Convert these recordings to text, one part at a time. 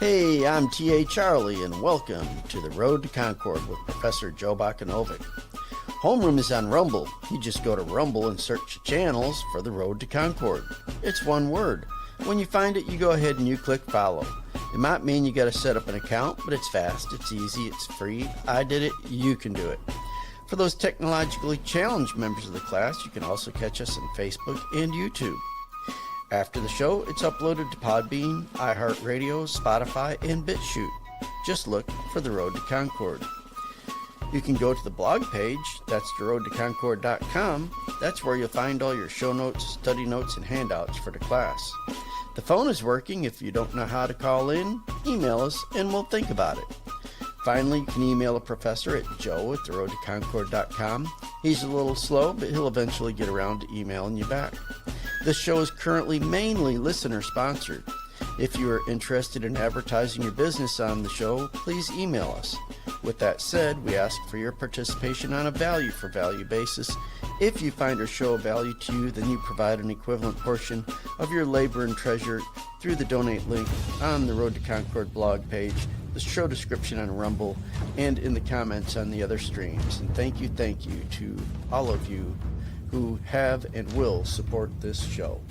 Hey, I'm T.A. Charlie, and welcome to The Road to Concord with Professor Joe Bakanovic. Homeroom is on Rumble. You just go to Rumble and search the channels for The Road to Concord. It's one word. When you find it, you go ahead and you click follow. It might mean you got to set up an account, but it's fast, it's easy, it's free. I did it, you can do it. For those technologically challenged members of the class, you can also catch us on Facebook and YouTube. After the show, it's uploaded to Podbean, iHeartRadio, Spotify, and BitChute. Just look for The Road to Concord. You can go to the blog page, that's theroadtoconcord.com. That's where you'll find all your show notes, study notes, and handouts for the class. The phone is working. If you don't know how to call in, email us and we'll think about it. Finally, you can email a professor at joe@theroadtoconcord.com. He's a little slow, but he'll eventually get around to emailing you back. This show is currently mainly listener-sponsored. If you are interested in advertising your business on the show, please email us. With that said, we ask for your participation on a value-for-value basis. If you find our show of value to you, then you provide an equivalent portion of your labor and treasure through the donate link on the Road to Concord blog page, the show description on Rumble, and in the comments on the other streams. And thank you to all of you who have and will support this show.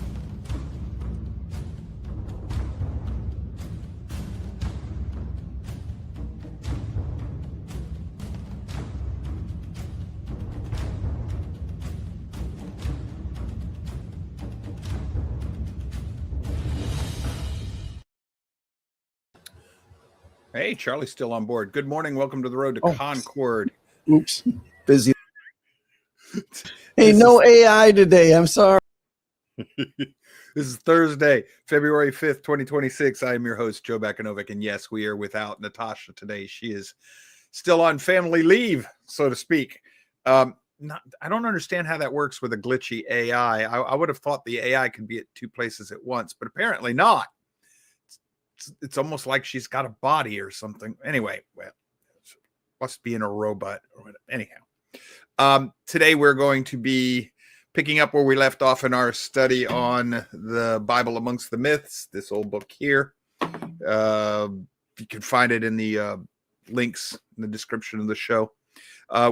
Hey, Charlie's still on board. Good morning. Welcome to the Road to Concord. Oops. Busy. Hey, no AI today. I'm sorry. This is Thursday, February 5th, 2026. I am your host, Joe Bakanovic. And yes, we are without Natasha today. She is still on family leave, so to speak. I don't understand how that works with a glitchy AI. I would have thought the AI could be at two places at once, but apparently not. It's almost like she's got a body or something. Anyway, well, must be in a robot or whatever. Anyhow, today we're going to be picking up where we left off in our study on the Bible Amongst the Myths, this old book here. You can find it in the links in the description of the show.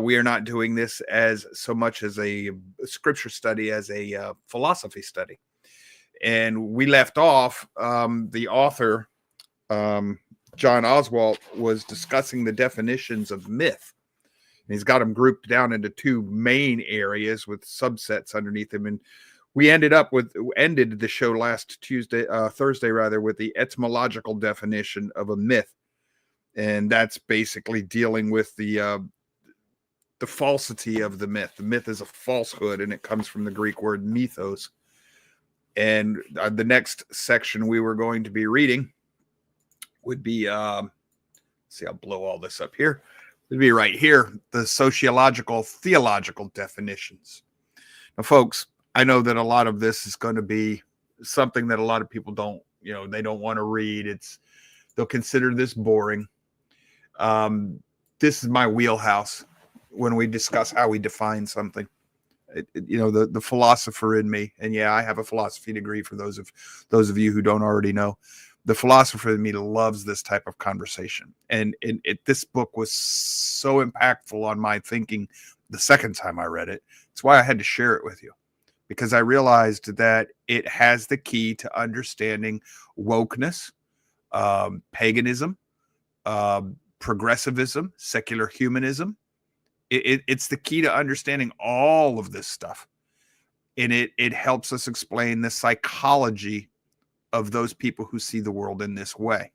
We are not doing this as so much as a scripture study as a philosophy study. And we left off, the author, John Oswalt, was discussing the definitions of myth. And he's got them grouped down into two main areas with subsets underneath them. And we ended the show last Thursday with the etymological definition of a myth. And that's basically dealing with the falsity of the myth. The myth is a falsehood, and it comes from the Greek word mythos. And the next section we were going to be reading would be, see, I'll blow all this up here. It'd be right here, the sociological, theological definitions. Now, folks, I know that a lot of this is going to be something that a lot of people don't, they don't want to read. They'll consider this boring. This is my wheelhouse when we discuss how we define something. The philosopher in me, and yeah, I have a philosophy degree for those of you who don't already know. The philosopher in me loves this type of conversation, and this book was so impactful on my thinking the second time I read it. That's why I had to share it with you, because I realized that it has the key to understanding wokeness, paganism, progressivism, secular humanism. It's the key to understanding all of this stuff. And it helps us explain the psychology of those people who see the world in this way.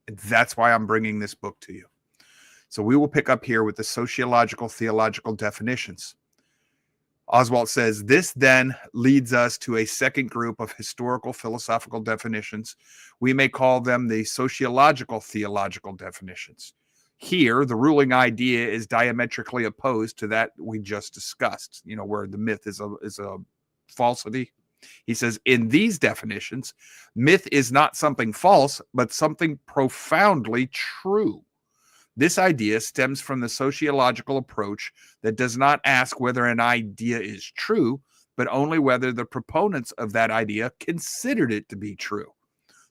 And that's why I'm bringing this book to you. So we will pick up here with the sociological, theological definitions. Oswalt says, this then leads us to a second group of historical philosophical definitions. We may call them the sociological, theological definitions. Here, the ruling idea is diametrically opposed to that we just discussed, where the myth is a falsity. He says, in these definitions, myth is not something false, but something profoundly true. This idea stems from the sociological approach that does not ask whether an idea is true, but only whether the proponents of that idea considered it to be true.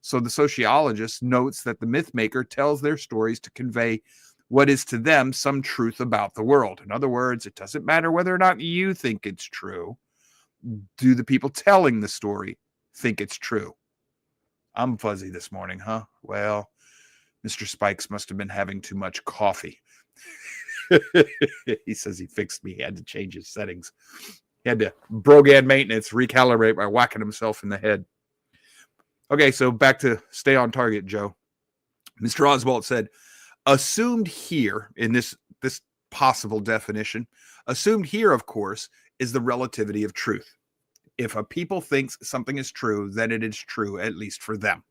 So the sociologist notes that the myth maker tells their stories to convey what is to them some truth about the world. In other words, it doesn't matter whether or not you think it's true. Do the people telling the story think it's true? I'm fuzzy this morning, huh? Well, Mr. Spikes must have been having too much coffee. He says he fixed me. He had to change his settings. He had to Brogan maintenance, recalibrate by whacking himself in the head. Okay, so back to stay on target, Joe. Mr. Oswald said, assumed here in this possible definition, assumed here, of course, is the relativity of truth. If a people thinks something is true, then it is true, at least for them.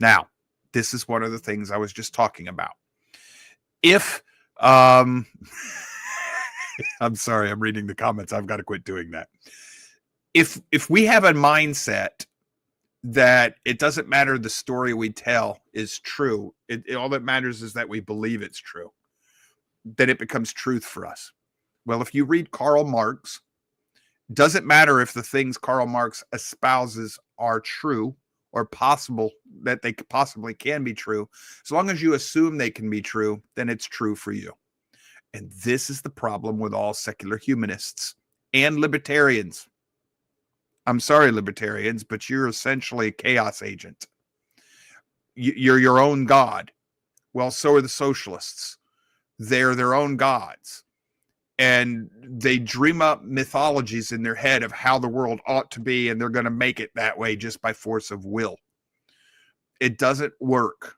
Now, this is one of the things I was just talking about. If, I'm sorry, I'm reading the comments. I've got to quit doing that. If we have a mindset that it doesn't matter the story we tell is true, all that matters is that we believe it's true, then it becomes truth for us. Well, if you read Karl Marx, doesn't matter if the things Karl Marx espouses are true or possible, that they possibly can be true. As long as you assume they can be true, then it's true for you. And this is the problem with all secular humanists and libertarians. I'm sorry, libertarians, but you're essentially a chaos agent. You're your own God. Well, so are the socialists. They're their own gods. And they dream up mythologies in their head of how the world ought to be, and they're going to make it that way just by force of will. It doesn't work.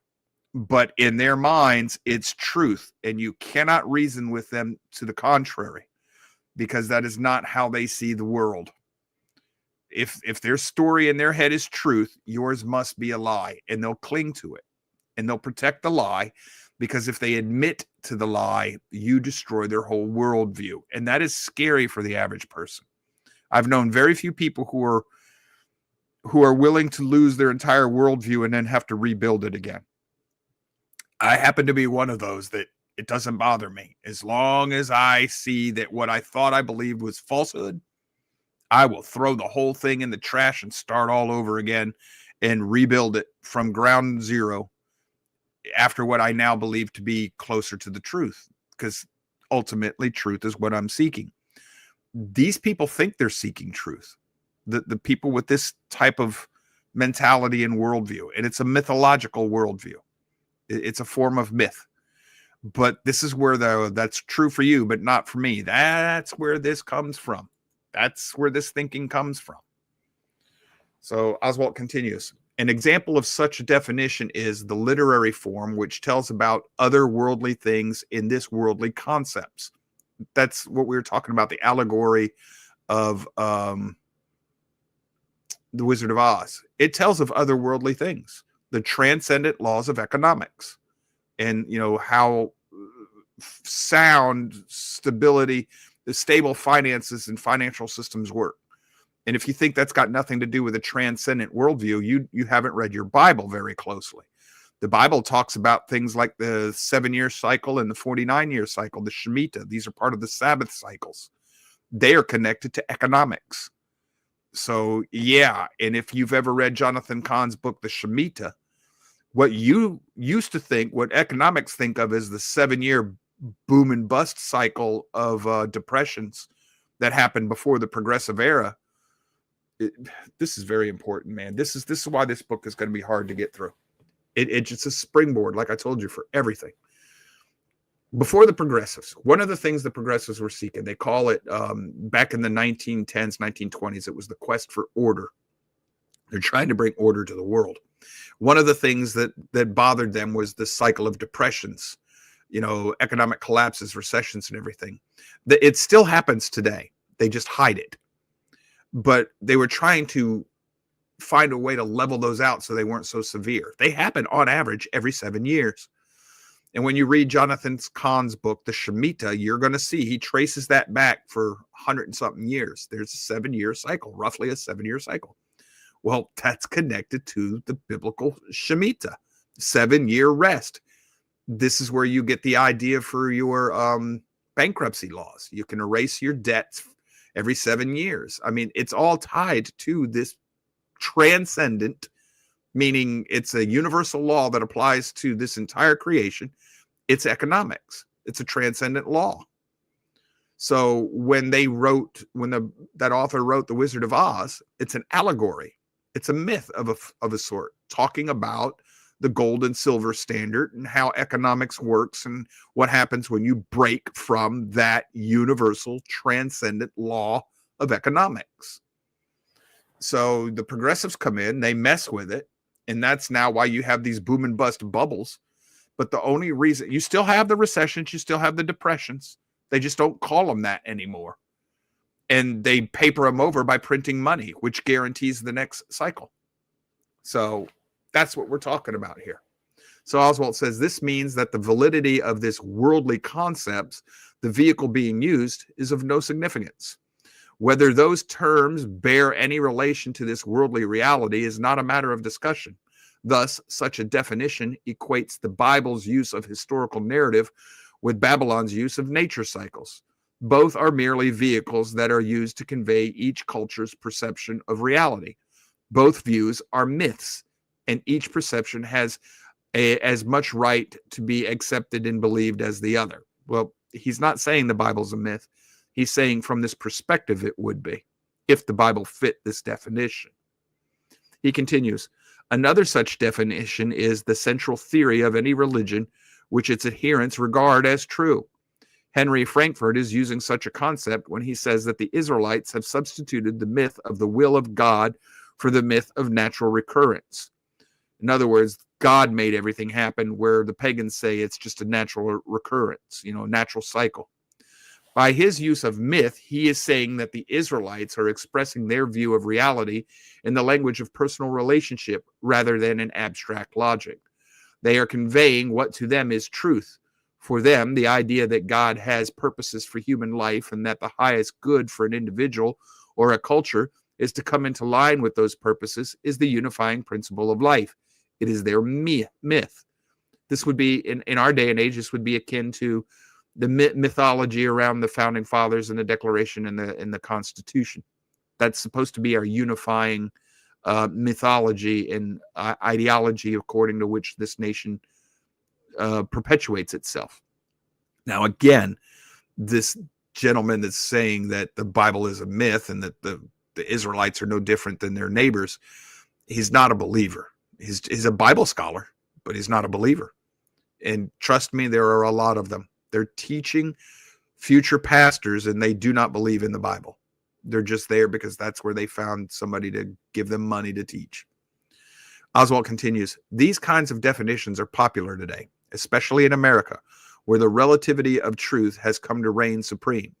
But in their minds, it's truth, and you cannot reason with them to the contrary, because that is not how they see the world. If their story in their head is truth, yours must be a lie, and they'll cling to it, and they'll protect the lie, because if they admit to the lie, you destroy their whole worldview, and that is scary for the average person. I've known very few people who are willing to lose their entire worldview and then have to rebuild it again. I happen to be one of those that it doesn't bother me. As long as I see that what I thought I believed was falsehood, I will throw the whole thing in the trash and start all over again and rebuild it from ground zero after what I now believe to be closer to the truth, because ultimately truth is what I'm seeking. These people think they're seeking truth. The people with this type of mentality and worldview, and it's a mythological worldview. It's a form of myth. But this is where that's true for you, but not for me. That's where this comes from. That's where this thinking comes from. So Oswald continues. An example of such a definition is the literary form, which tells about other worldly things in this worldly concepts. That's what we were talking about, the allegory of the Wizard of Oz. It tells of otherworldly things, the transcendent laws of economics, and how sound stability, the stable finances and financial systems work. And if you think that's got nothing to do with a transcendent worldview, you haven't read your Bible very closely. The Bible talks about things like the 7-year cycle and the 49-year cycle, the Shemitah. These are part of the Sabbath cycles. They are connected to economics. So, yeah, and if you've ever read Jonathan Cahn's book, The Shemitah, what you used to think, what economics think of as the 7-year boom and bust cycle of depressions that happened before the progressive era. This is very important, man. This is why this book is going to be hard to get through. It's just a springboard, like I told you, for everything. Before the progressives, one of the things the progressives were seeking, they call it, back in the 1910s, 1920s, it was the quest for order. They're trying to bring order to the world. One of the things that bothered them was the cycle of depressions, economic collapses, recessions, and everything. It still happens today. They just hide it. But they were trying to find a way to level those out so they weren't so severe. They happen on average every 7 years. And when you read Jonathan Cahn's book, The Shemitah, you're going to see he traces that back for 100 and something years. There's a 7-year cycle, roughly a 7-year cycle. Well, that's connected to the biblical Shemitah, 7-year rest. This is where you get the idea for your bankruptcy laws. You can erase your debts every 7 years. I mean, it's all tied to this transcendent meaning it's a universal law that applies to this entire creation. It's economics. It's a transcendent law. So when that author wrote The Wizard of Oz, it's an allegory. It's a myth of a sort, talking about the gold and silver standard and how economics works and what happens when you break from that universal transcendent law of economics. So the progressives come in, they mess with it, and that's now why you have these boom and bust bubbles. But the only reason, you still have the recessions, you still have the depressions. They just don't call them that anymore. And they paper them over by printing money, which guarantees the next cycle. So that's what we're talking about here. So Oswald says this means that the validity of this worldly concepts, the vehicle being used, is of no significance. Whether those terms bear any relation to this worldly reality is not a matter of discussion. Thus, such a definition equates the Bible's use of historical narrative with Babylon's use of nature cycles. Both are merely vehicles that are used to convey each culture's perception of reality. Both views are myths, and each perception has as much right to be accepted and believed as the other. Well, he's not saying the Bible's a myth. He's saying from this perspective it would be, if the Bible fit this definition. He continues, another such definition is the central theory of any religion which its adherents regard as true. Henry Frankfurt is using such a concept when he says that the Israelites have substituted the myth of the will of God for the myth of natural recurrence. In other words, God made everything happen, where the pagans say it's just a natural recurrence, natural cycle. By his use of myth, he is saying that the Israelites are expressing their view of reality in the language of personal relationship rather than in abstract logic. They are conveying what to them is truth. For them, the idea that God has purposes for human life and that the highest good for an individual or a culture is to come into line with those purposes is the unifying principle of life. It is their myth. This would be, in our day and age, this would be akin to the mythology around the founding fathers and the Declaration and the Constitution. That's supposed to be our unifying mythology and ideology according to which this nation perpetuates itself. Now, again, this gentleman that's saying that the Bible is a myth and that the Israelites are no different than their neighbors, he's not a believer. He's a Bible scholar, but he's not a believer. And trust me, there are a lot of them. They're teaching future pastors, and they do not believe in the Bible. They're just there because that's where they found somebody to give them money to teach. Oswald continues, these kinds of definitions are popular today, especially in America, where the relativity of truth has come to reign supreme.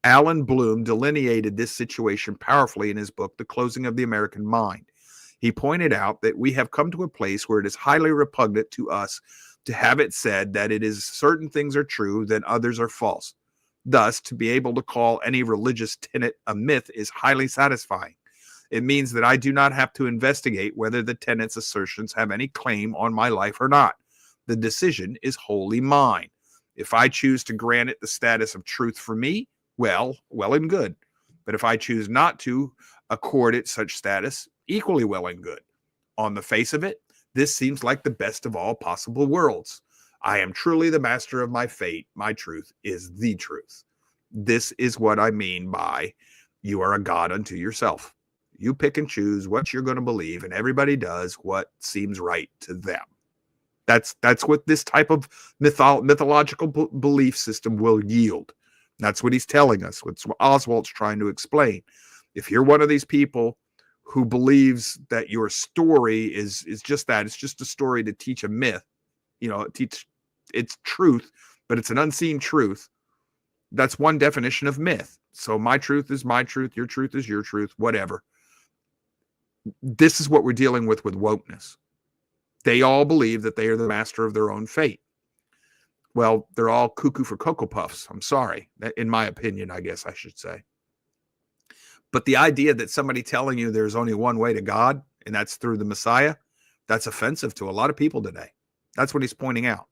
Alan Bloom delineated this situation powerfully in his book, The Closing of the American Mind. He pointed out that we have come to a place where it is highly repugnant to us to have it said that it is certain things are true, then others are false. Thus, to be able to call any religious tenet a myth is highly satisfying. It means that I do not have to investigate whether the tenet's assertions have any claim on my life or not. The decision is wholly mine. If I choose to grant it the status of truth for me, well and good. But if I choose not to accord it such status, equally well and good. On the face of it, this seems like the best of all possible worlds. I am truly the master of my fate. My truth is the truth. This is what I mean by you are a God unto yourself. You pick and choose what you're going to believe, and everybody does what seems right to them. That's what this type of mythological belief system will yield. That's what he's telling us. What Oswald's trying to explain. If you're one of these people who believes that your story is just that, it's just a story to teach a myth, teach it's truth, but it's an unseen truth. That's one definition of myth. So my truth is my truth, your truth is your truth, whatever. This is what we're dealing with wokeness. They all believe that they are the master of their own fate. Well, they're all cuckoo for Cocoa Puffs. I'm sorry. In my opinion, I guess I should say. But the idea that somebody telling you there's only one way to God, and that's through the Messiah, that's offensive to a lot of people today. That's what he's pointing out.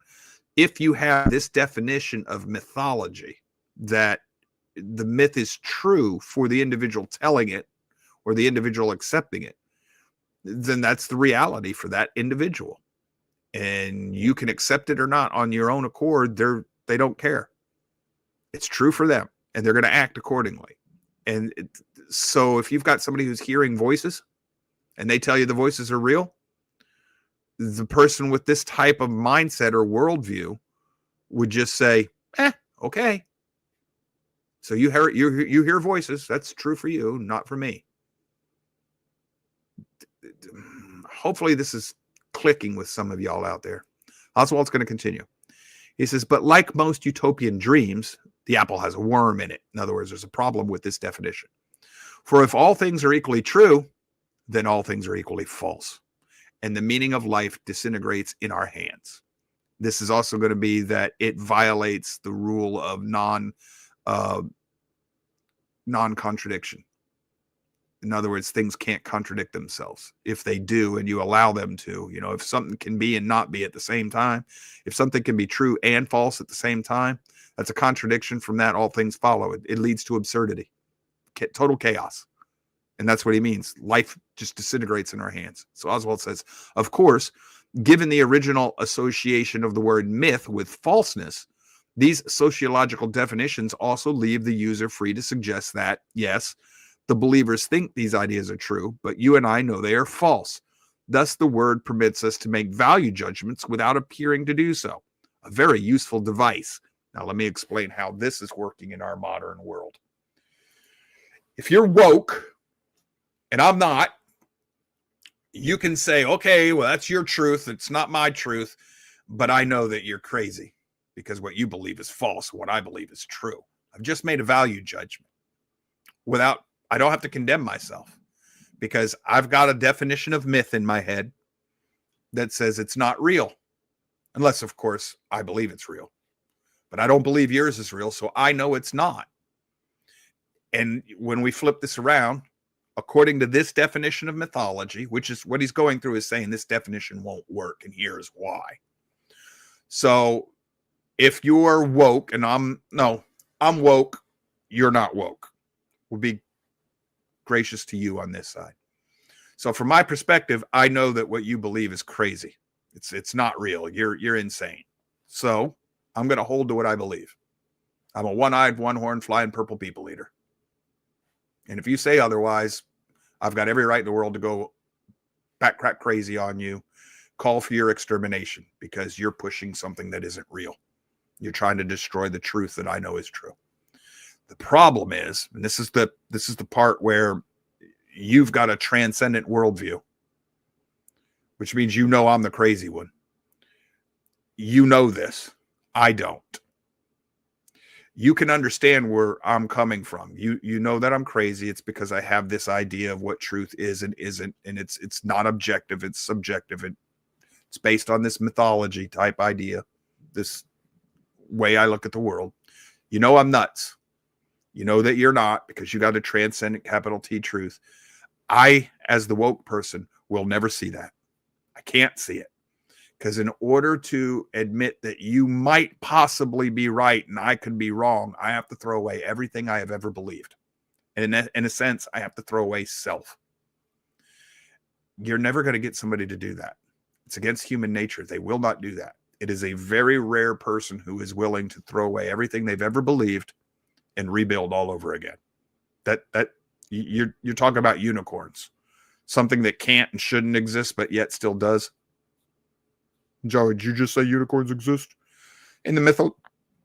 If you have this definition of mythology, that the myth is true for the individual telling it or the individual accepting it, then that's the reality for that individual. And you can accept it or not on your own accord. They don't care. It's true for them, and they're going to act accordingly. And so if you've got somebody who's hearing voices and they tell you the voices are real, the person with this type of mindset or worldview would just say, okay. So you hear voices. That's true for you, not for me. Hopefully this is clicking with some of y'all out there. Oswald's going to continue. He says, but like most utopian dreams, the apple has a worm in it. In other words, there's a problem with this definition. For if all things are equally true, then all things are equally false. And the meaning of life disintegrates in our hands. This is also going to be that it violates the rule of non-contradiction. In other words, things can't contradict themselves. If they do, and you allow them to, if something can be and not be at the same time, if something can be true and false at the same time, that's a contradiction. From that, all things follow. It leads to absurdity, total chaos. And that's what he means. Life just disintegrates in our hands. So Oswald says, of course, given the original association of the word myth with falseness, these sociological definitions also leave the user free to suggest that, yes, the believers think these ideas are true, but you and I know they are false. Thus, the word permits us to make value judgments without appearing to do so. A very useful device. Now, let me explain how this is working in our modern world. If you're woke, and I'm not, you can say, okay, well, that's your truth. It's not my truth, but I know that you're crazy because what you believe is false. What I believe is true. I've just made a value judgment I don't have to condemn myself because I've got a definition of myth in my head that says it's not real. Unless, of course, I believe it's real. But I don't believe yours is real, so I know it's not. And when we flip this around, according to this definition of mythology, which is what he's going through, is saying this definition won't work, and here's why. So if you're woke, and I'm woke, you're not woke. We'll be gracious to you on this side. So from my perspective, I know that what you believe is crazy. It's not real. You're insane. So I'm going to hold to what I believe. I'm a one-eyed, one-horned, flying purple people eater. And if you say otherwise, I've got every right in the world to go back crack crazy on you, call for your extermination because you're pushing something that isn't real. You're trying to destroy the truth that I know is true. The problem is, and this is the part where you've got a transcendent worldview, which means I'm the crazy one. You know this. I don't. You can understand where I'm coming from. You know that I'm crazy. It's because I have this idea of what truth is and isn't, and it's not objective. It's subjective. It's based on this mythology type idea, this way I look at the world. I'm nuts. You know that you're not, because you got a transcendent capital T truth. I, as the woke person, will never see that. I can't see it. Because in order to admit that you might possibly be right and I could be wrong, I have to throw away everything I have ever believed. And in a sense, I have to throw away self. You're never going to get somebody to do that. It's against human nature. They will not do that. It is a very rare person who is willing to throw away everything they've ever believed and rebuild all over again. That you're talking about unicorns, something that can't and shouldn't exist, but yet still does. Joe, did you just say unicorns exist? In the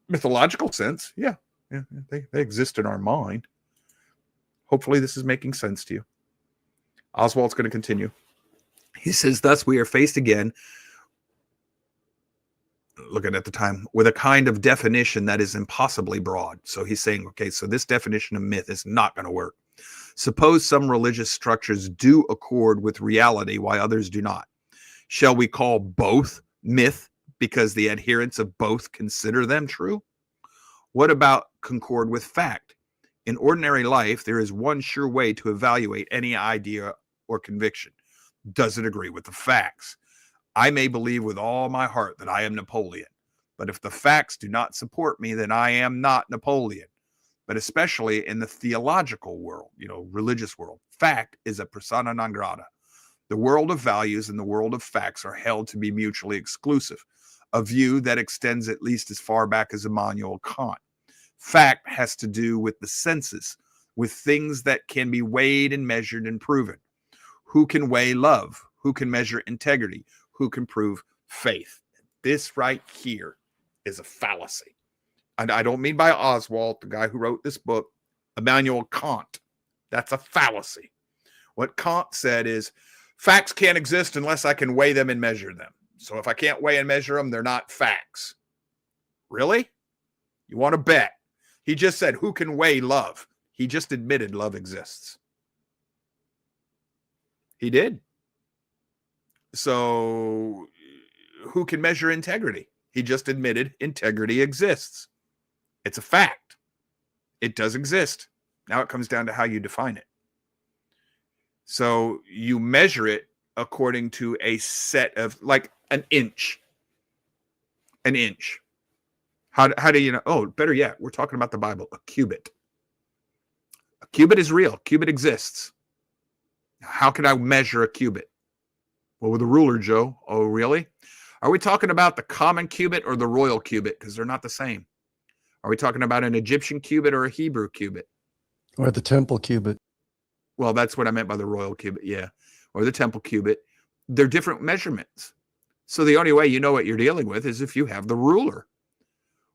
mythological sense, yeah, they exist in our mind. Hopefully this is making sense to you. Oswald's going to continue. He says, thus we are faced again, looking at the time, with a kind of definition that is impossibly broad. So he's saying, okay, so this definition of myth is not going to work. Suppose some religious structures do accord with reality while others do not. Shall we call both myth because the adherents of both consider them true? What about concord with fact? In ordinary life, there is one sure way to evaluate any idea or conviction. Does it agree with the facts? I may believe with all my heart that I am Napoleon, but if the facts do not support me, then I am not Napoleon. But especially in the theological world, religious world, fact is a persona non grata. The world of values and the world of facts are held to be mutually exclusive, a view that extends at least as far back as Immanuel Kant. Fact has to do with the senses, with things that can be weighed and measured and proven. Who can weigh love? Who can measure integrity? Who can prove faith? This right here is a fallacy. And I don't mean by Oswald, the guy who wrote this book, Immanuel Kant. That's a fallacy. What Kant said is, facts can't exist unless I can weigh them and measure them. So if I can't weigh and measure them, they're not facts. Really? You want to bet? He just said, who can weigh love? He just admitted love exists. He did. So who can measure integrity? He just admitted integrity exists. It's a fact. It does exist. Now it comes down to how you define it. So you measure it according to a set of, like, an inch. An inch. How do you know? Oh, better yet, we're talking about the Bible, a cubit. A cubit is real. Cubit exists. How can I measure a cubit? Well, with a ruler, Joe. Oh, really? Are we talking about the common cubit or the royal cubit? Because they're not the same. Are we talking about an Egyptian cubit or a Hebrew cubit? Or the temple cubit. Well, that's what I meant by the royal cubit, yeah. Or the temple cubit. They're different measurements. So the only way you know what you're dealing with is if you have the ruler.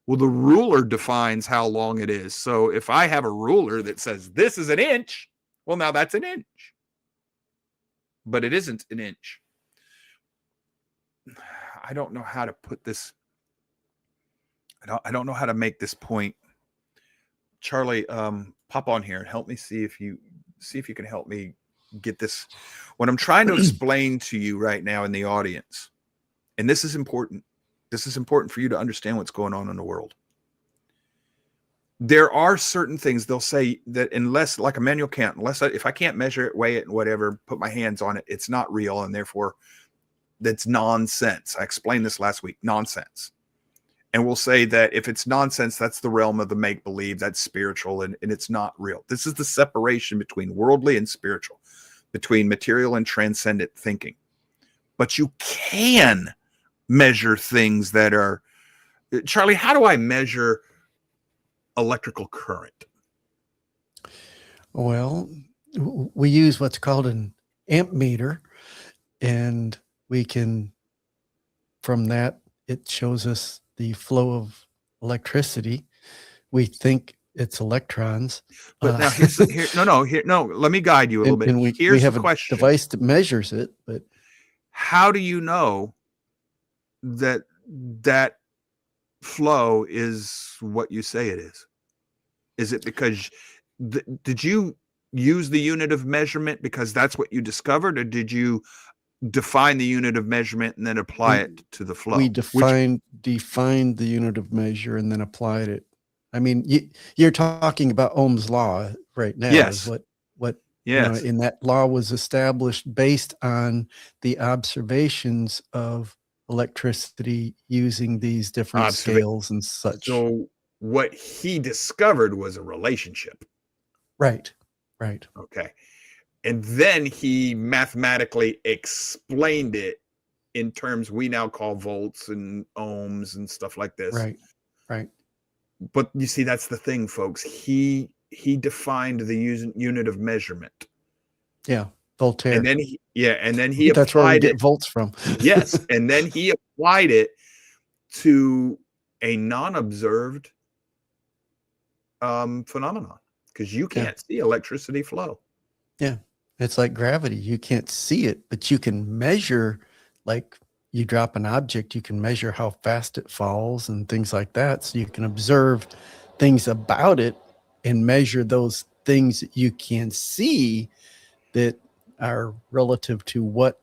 Well, the ruler defines how long it is. So if I have a ruler that says this is an inch, well, now that's an inch. But it isn't an inch. I don't know how to put this. I don't know how to make this point. Charlie, pop on here and help me see if you can help me get this. What I'm trying to explain to you right now in the audience, and this is important. This is important for you to understand what's going on in the world. There are certain things they'll say that unless, like Immanuel Kant, if I can't measure it, weigh it, and whatever, put my hands on it, it's not real, and therefore that's nonsense. I explained this last week, nonsense. And we'll say that if it's nonsense, that's the realm of the make-believe, that's spiritual, and it's not real. This is the separation between worldly and spiritual, between material and transcendent thinking. But you can measure things that are, Charlie, how do I measure electrical current? Well, we use what's called an amp meter, and we can, from that, it shows us the flow of electricity. We think it's electrons. But now let me guide you a little bit. And we have a device that measures it, but how do you know that flow is what you say it is? Is it because did you use the unit of measurement because that's what you discovered, or did you define the unit of measurement and then apply it to the flow? We defined the unit of measure and then applied it. I mean, you're talking about Ohm's law right now. Yes. Is what yes. And that law was established based on the observations of electricity using these different scales and such. So what he discovered was a relationship. Right. Okay. And then he mathematically explained it in terms we now call volts and ohms and stuff like this. Right. But you see, that's the thing, folks. He defined the unit of measurement. Yeah, Voltaire. And then he that's applied where we get volts from. Yes, and then he applied it to a non-observed phenomenon, because you can't see electricity flow. Yeah, it's like gravity. You can't see it, but you can measure, like you drop an object, you can measure how fast it falls and things like that. So you can observe things about it and measure those things that you can see that are relative to what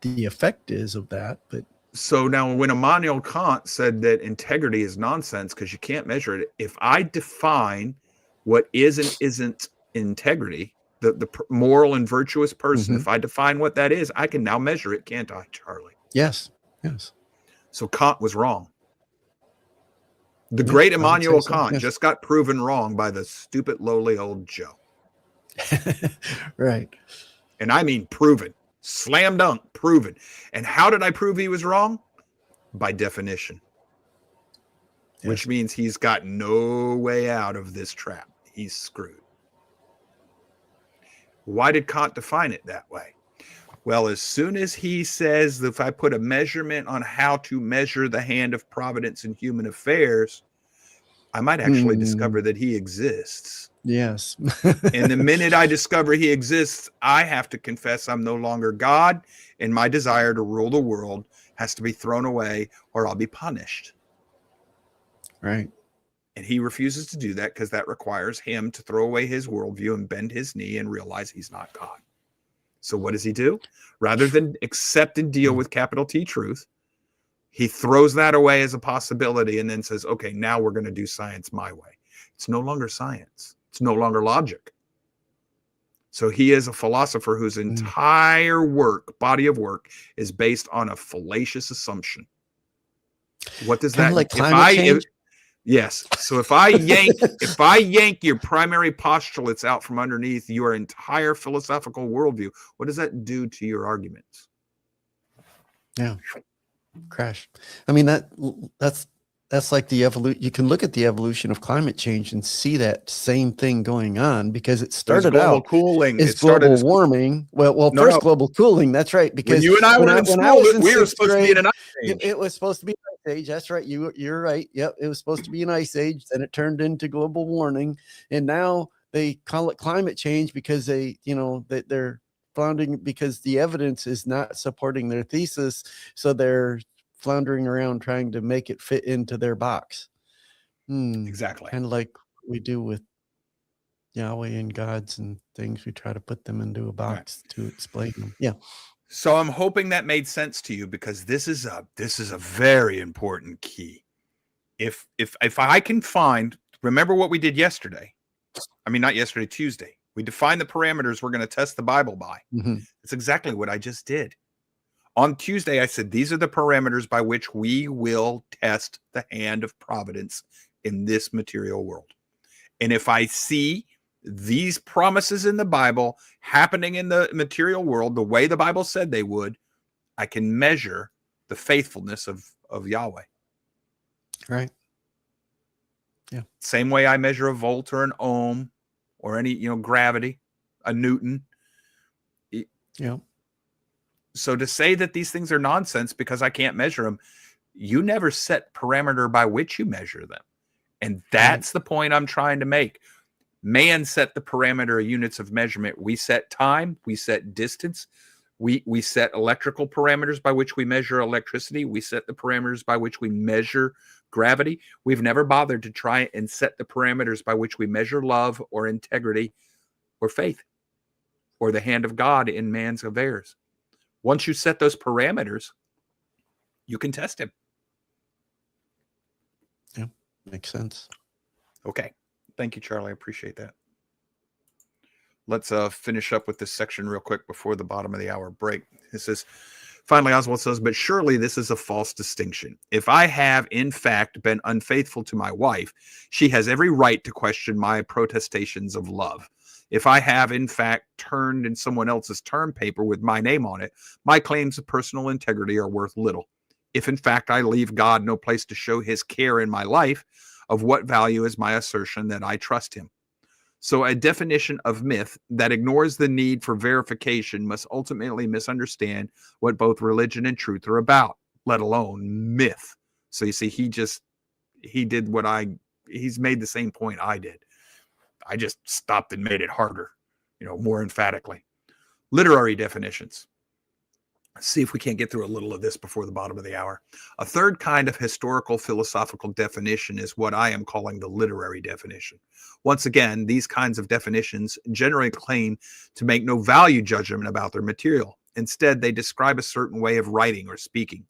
the effect is of that. But so now when Immanuel Kant said that integrity is nonsense because you can't measure it, if I define what is and isn't integrity, the moral and virtuous person, if I define what that is, I can now measure it, can't I, Charlie? Yes. So Kant was wrong. The great Immanuel Kant just got proven wrong by the stupid, lowly old Joe. Right. And I mean proven. Slam dunk, proven. And how did I prove he was wrong? By definition. Yes. Which means he's got no way out of this trap. He's screwed. Why did Kant define it that way? Well, as soon as he says that if I put a measurement on how to measure the hand of providence in human affairs, I might actually discover that he exists. Yes. And the minute I discover he exists, I have to confess I'm no longer God, and my desire to rule the world has to be thrown away or I'll be punished. Right. And he refuses to do that because that requires him to throw away his worldview and bend his knee and realize he's not God. So what does he do? Rather than accept and deal with capital T truth, he throws that away as a possibility and then says, okay, now we're going to do science my way. It's no longer science. It's no longer logic. So he is a philosopher whose entire body of work is based on a fallacious assumption. What does that like climate change? Yes. So if I yank your primary postulates out from underneath your entire philosophical worldview, what does that do to your arguments? Yeah. Crash. I mean, that's like the evolution. You can look at the evolution of climate change and see that same thing going on, because it started global out cooling. It's global warming. Well, first global cooling. That's right. Because when you and I were in school, we were supposed to be in an ice age. It was supposed to be an ice age. That's right. You're right. Yep. It was supposed to be an ice age. Then it turned into global warming, and now they call it climate change because they're floundering because the evidence is not supporting their thesis. So they're floundering around trying to make it fit into their box. Exactly. Kind of like we do with Yahweh and gods and things. We try to put them into a box to explain them. Yeah. So I'm hoping that made sense to you, because this is a very important key. If I can find, remember what we did yesterday. I mean, not yesterday, Tuesday. We defined the parameters we're going to test the Bible by. It's exactly what I just did. On Tuesday, I said, these are the parameters by which we will test the hand of providence in this material world. And if I see these promises in the Bible happening in the material world the way the Bible said they would, I can measure the faithfulness of Yahweh. Right. Yeah. Same way I measure a volt or an ohm or any, gravity, a Newton. Yeah. So to say that these things are nonsense because I can't measure them, you never set parameter by which you measure them. And that's the point I'm trying to make. Man set the parameter of units of measurement. We set time, we set distance, we set electrical parameters by which we measure electricity. We set the parameters by which we measure gravity. We've never bothered to try and set the parameters by which we measure love or integrity or faith or the hand of God in man's affairs. Once you set those parameters, you can test him. Yeah, makes sense. Okay. Thank you, Charlie. I appreciate that. Let's finish up with this section real quick before the bottom of the hour break. It says, finally, Oswald says, but surely this is a false distinction. If I have, in fact, been unfaithful to my wife, she has every right to question my protestations of love. If I have, in fact, turned in someone else's term paper with my name on it, my claims of personal integrity are worth little. If, in fact, I leave God no place to show his care in my life, of what value is my assertion that I trust him? So a definition of myth that ignores the need for verification must ultimately misunderstand what both religion and truth are about, let alone myth. So you see, he's made the same point I did. I just stopped and made it harder, more emphatically. Literary definitions. Let's see if we can't get through a little of this before the bottom of the hour. A third kind of historical philosophical definition is what I am calling the literary definition. Once again, these kinds of definitions generally claim to make no value judgment about their material. Instead, they describe a certain way of writing or speaking.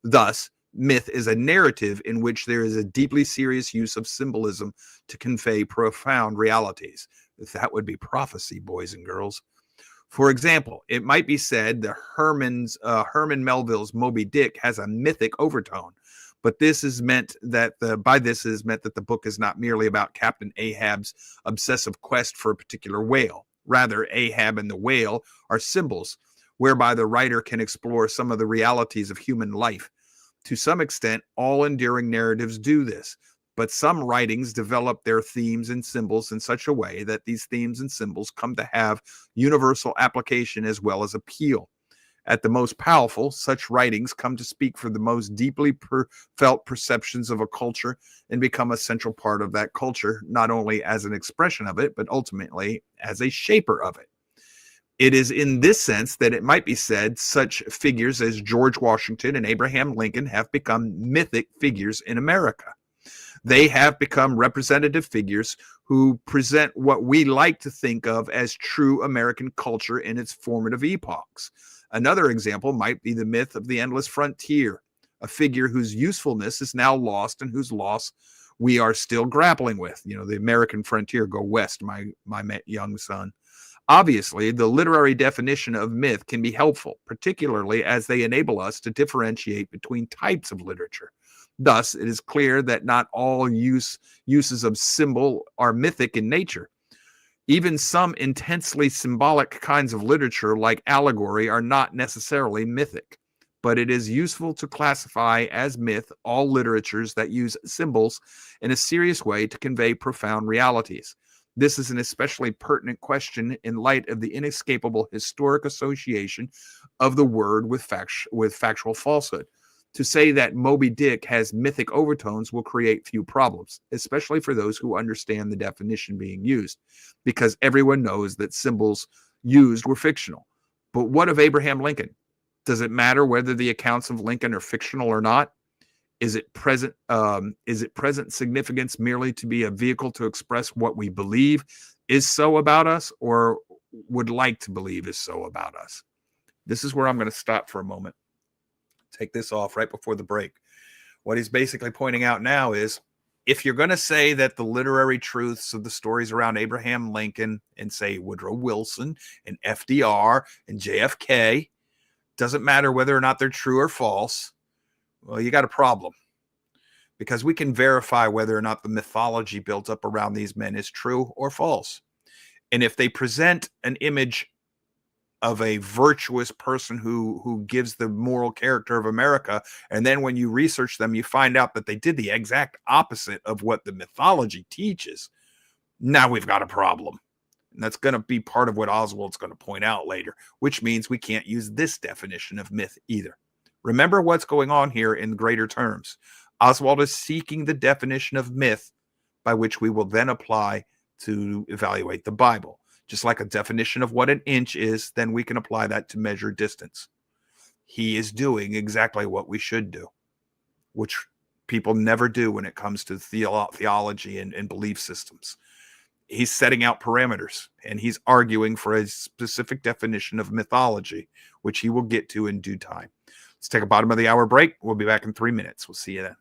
Thus, myth is a narrative in which there is a deeply serious use of symbolism to convey profound realities. That would be prophecy, boys and girls. For example, it might be said that Herman Melville's Moby Dick has a mythic overtone, but this is meant that the book is not merely about Captain Ahab's obsessive quest for a particular whale. Rather, Ahab and the whale are symbols whereby the writer can explore some of the realities of human life. To some extent, all enduring narratives do this, but some writings develop their themes and symbols in such a way that these themes and symbols come to have universal application as well as appeal. At the most powerful, such writings come to speak for the most deeply felt perceptions of a culture and become a central part of that culture, not only as an expression of it, but ultimately as a shaper of it. It is in this sense that it might be said such figures as George Washington and Abraham Lincoln have become mythic figures in America. They have become representative figures who present what we like to think of as true American culture in its formative epochs. Another example might be the myth of the endless frontier, a figure whose usefulness is now lost and whose loss we are still grappling with. You know, the American frontier, go west, my young son. Obviously, the literary definition of myth can be helpful, particularly as they enable us to differentiate between types of literature. Thus, it is clear that not all uses of symbol are mythic in nature. Even some intensely symbolic kinds of literature, like allegory, are not necessarily mythic. But it is useful to classify as myth all literatures that use symbols in a serious way to convey profound realities. This is an especially pertinent question in light of the inescapable historic association of the word with factual falsehood. To say that Moby Dick has mythic overtones will create few problems, especially for those who understand the definition being used, because everyone knows that symbols used were fictional. But what of Abraham Lincoln? Does it matter whether the accounts of Lincoln are fictional or not? Is it present significance merely to be a vehicle to express what we believe is so about us, or would like to believe is so about us? This is where I'm going to stop for a moment. Take this off right before the break. What he's basically pointing out now is, if you're going to say that the literary truths of the stories around Abraham Lincoln and, say, Woodrow Wilson and FDR and JFK, doesn't matter whether or not they're true or false, well, you got a problem. Because we can verify whether or not the mythology built up around these men is true or false. And if they present an image of a virtuous person who gives the moral character of America, and then when you research them, you find out that they did the exact opposite of what the mythology teaches, now we've got a problem. And that's going to be part of what Oswald's going to point out later, which means we can't use this definition of myth either. Remember what's going on here in greater terms. Oswald is seeking the definition of myth by which we will then apply to evaluate the Bible. Just like a definition of what an inch is, then we can apply that to measure distance. He is doing exactly what we should do, which people never do when it comes to theology and belief systems. He's setting out parameters, and he's arguing for a specific definition of mythology, which he will get to in due time. Let's take a bottom of the hour break. We'll be back in 3 minutes. We'll see you then.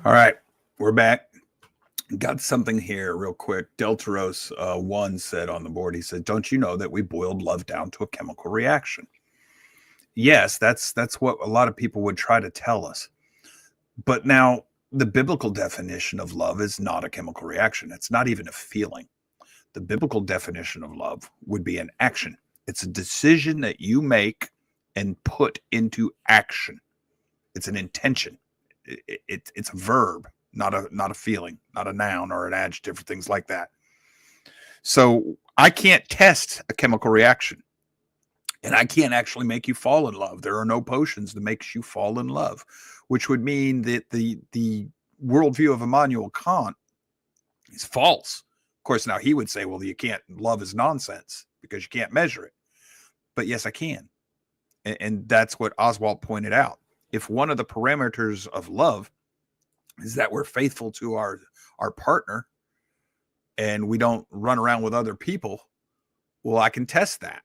All right, we're back. Got something here real quick. Deltaros 1 said on the board, he said, don't you know that we boiled love down to a chemical reaction? Yes, that's what a lot of people would try to tell us. But now the biblical definition of love is not a chemical reaction. It's not even a feeling. The biblical definition of love would be an action. It's a decision that you make and put into action. It's an intention. It's a verb, not a feeling, not a noun or an adjective or things like that. So I can't test a chemical reaction, and I can't actually make you fall in love. There are no potions that makes you fall in love, which would mean that the worldview of Immanuel Kant is false. Of course, now he would say, well, you can't, love is nonsense because you can't measure it. But yes, I can. And that's what Oswald pointed out. If one of the parameters of love is that we're faithful to our partner and we don't run around with other people, well, I can test that.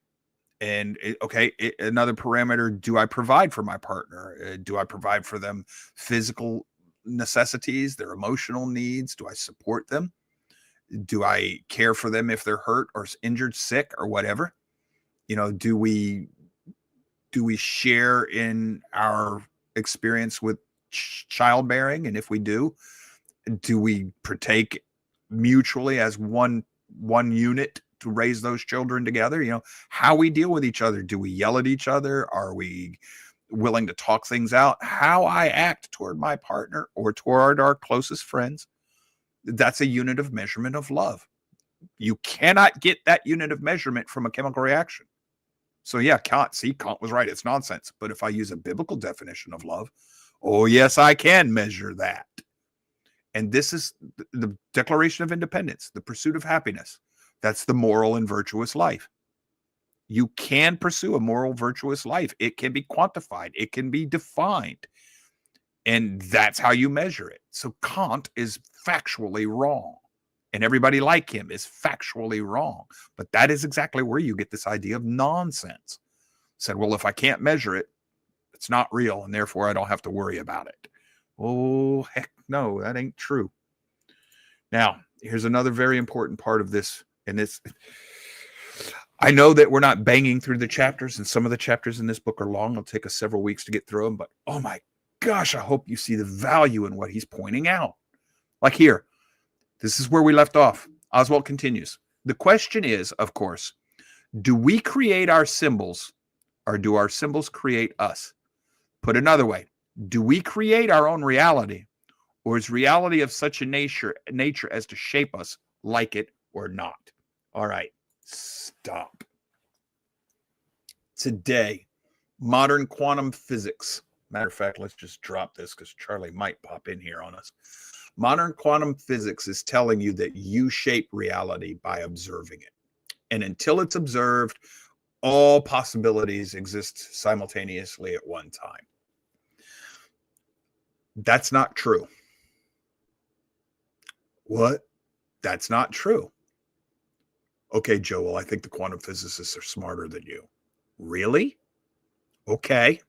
And another parameter, do I provide for my partner? Do I provide for them physical necessities, their emotional needs? Do I support them? Do I care for them if they're hurt or injured, sick, or whatever? Do we share in our experience with childbearing? And if we do we partake mutually as one unit to raise those children together? How we deal with each other. Do we yell at each other? Are we willing to talk things out? How I act toward my partner or toward our closest friends, that's a unit of measurement of love. You cannot get that unit of measurement from a chemical reaction. So yeah, Kant was right. It's nonsense. But if I use a biblical definition of love, oh yes, I can measure that. And this is the Declaration of Independence, the pursuit of happiness. That's the moral and virtuous life. You can pursue a moral, virtuous life. It can be quantified. It can be defined. And that's how you measure it. So Kant is factually wrong. And everybody like him is factually wrong. But that is exactly where you get this idea of nonsense. Said, well, if I can't measure it, it's not real, and therefore I don't have to worry about it. Oh, heck no, that ain't true. Now, here's another very important part of this. And I know that we're not banging through the chapters, and some of the chapters in this book are long. It'll take us several weeks to get through them. But oh my gosh, I hope you see the value in what he's pointing out. Like here, this is where we left off. Oswald continues. The question is, of course, do we create our symbols or do our symbols create us? Put another way, do we create our own reality, or is reality of such a nature as to shape us, like it or not? All right, stop. Today, modern quantum physics. Matter of fact, let's just drop this because Charlie might pop in here on us. Modern quantum physics is telling you that you shape reality by observing it. And until it's observed, all possibilities exist simultaneously at one time. That's not true. What? That's not true. Okay, Joel, I think the quantum physicists are smarter than you. Really? Okay.